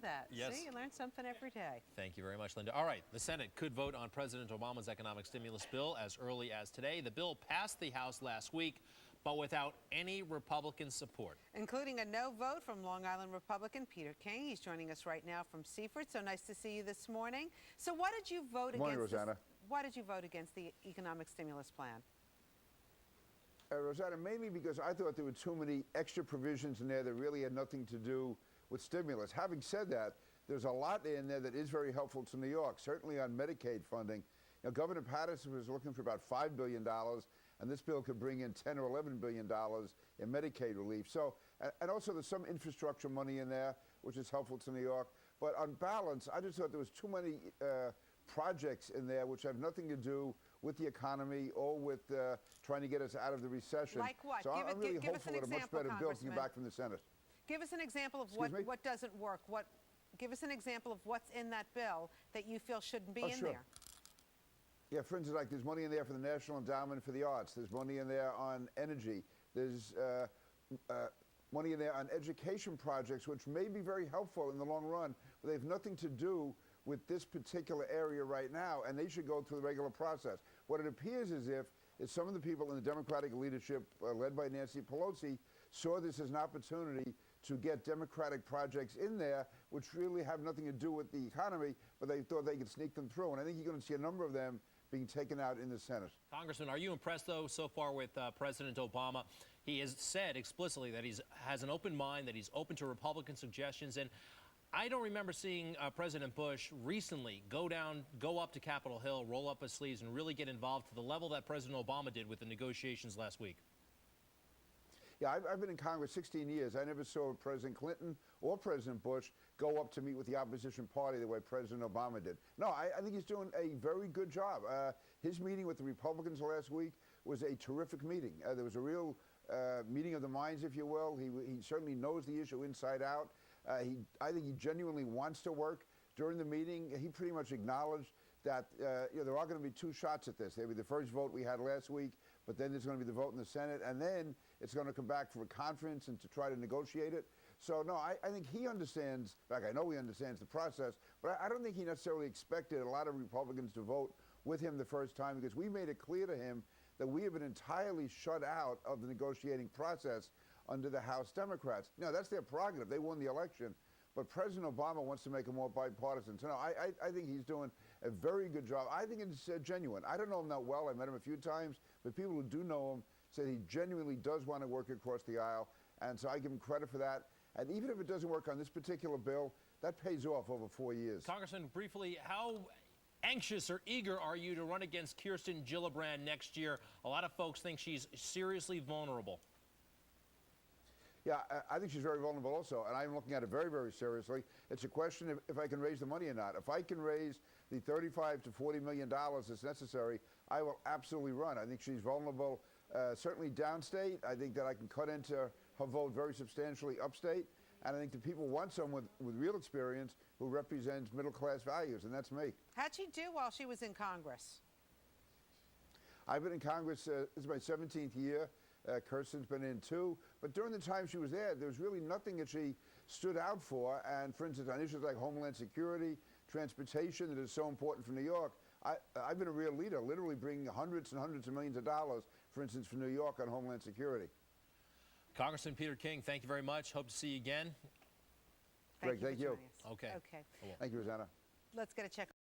that. Yes. See, you learn something every day. Thank you very much, Linda. All right, the Senate could vote on President Obama's economic stimulus bill as early as today. The bill passed the House last week, but without any Republican support. Including a no vote from Long Island Republican Peter King. He's joining us right now from Seaford. So nice to see you this morning. So why did you vote Good morning, against Rosanna. why did you vote against the economic stimulus plan? Rosanna, mainly because I thought there were too many extra provisions in there that really had nothing to do with stimulus. Having said that, there's a lot in there that is very helpful to New York, certainly on Medicaid funding. Governor Patterson was looking for about $5 billion, and this bill could bring in $10 or $11 billion in Medicaid relief. So, and also there's some infrastructure money in there, which is helpful to New York. But on balance, I just thought there was too many projects in there which have nothing to do with the economy or with trying to get us out of the recession. Like what? So I'm really give us hopeful an that a much example, better bill can Congressman. come back from the Senate. Give us an example of Excuse me? what doesn't work. Give us an example of what's in that bill that you feel shouldn't be in Sure. there. Yeah, for instance, like there's money in there for the National Endowment for the Arts. There's money in there on energy. There's money in there on education projects, which may be very helpful in the long run, but they have nothing to do with this particular area right now, and they should go through the regular process. What it appears as if is some of the people in the Democratic leadership, led by Nancy Pelosi, saw this as an opportunity to get Democratic projects in there, which really have nothing to do with the economy, but they thought they could sneak them through. And I think you're going to see a number of them being taken out in the Senate. Congressman, are you impressed, though, so far with President Obama? He has said explicitly that he has an open mind, that he's open to Republican suggestions. And I don't remember seeing President Bush recently go up to Capitol Hill, roll up his sleeves, and really get involved to the level that President Obama did with the negotiations last week. Yeah, I've been in Congress 16 years. I never saw President Clinton or President Bush go up to meet with the opposition party the way President Obama did. No, I think he's doing a very good job. His meeting with the Republicans last week was a terrific meeting. There was a real meeting of the minds, if you will. He certainly knows the issue inside out. I think he genuinely wants to work. During the meeting, he pretty much acknowledged that there are going to be two shots at this. There'll be the first vote we had last week, but then there's going to be the vote in the Senate, and then it's going to come back for a conference and to try to negotiate it. So, no, I think he understands, in fact, I know he understands the process, but I don't think he necessarily expected a lot of Republicans to vote with him the first time, because we made it clear to him that we have been entirely shut out of the negotiating process under the House Democrats. Now, that's their prerogative. They won the election. But President Obama wants to make it more bipartisan. So, no, I think he's doing a very good job. I think it's genuine. I don't know him that well. I met him a few times. But people who do know him say he genuinely does want to work across the aisle. And so I give him credit for that. And even if it doesn't work on this particular bill, that pays off over 4 years. Congressman, briefly, how anxious or eager are you to run against Kirsten Gillibrand next year? A lot of folks think she's seriously vulnerable. Yeah, I think she's very vulnerable also, and I'm looking at it very, very seriously. It's a question if I can raise the money or not. If I can raise the $35 to $40 million that's necessary, I will absolutely run. I think she's vulnerable, certainly downstate. I think that I can cut into her vote very substantially upstate. And I think the people want someone with real experience who represents middle-class values, and that's me. How'd she do while she was in Congress? I've been in Congress, this is my 17th year. Kirsten's been in too. But during the time she was there was really nothing that she stood out for. And for instance, on issues like Homeland Security, transportation, that is so important for New York, I've been a real leader, literally bringing hundreds and hundreds of millions of dollars, for instance, for New York on Homeland Security. Congressman Peter King, thank you very much. Hope to see you again. Greg, thank you. Okay. Okay. Thank you, Rosanna. Let's get a check.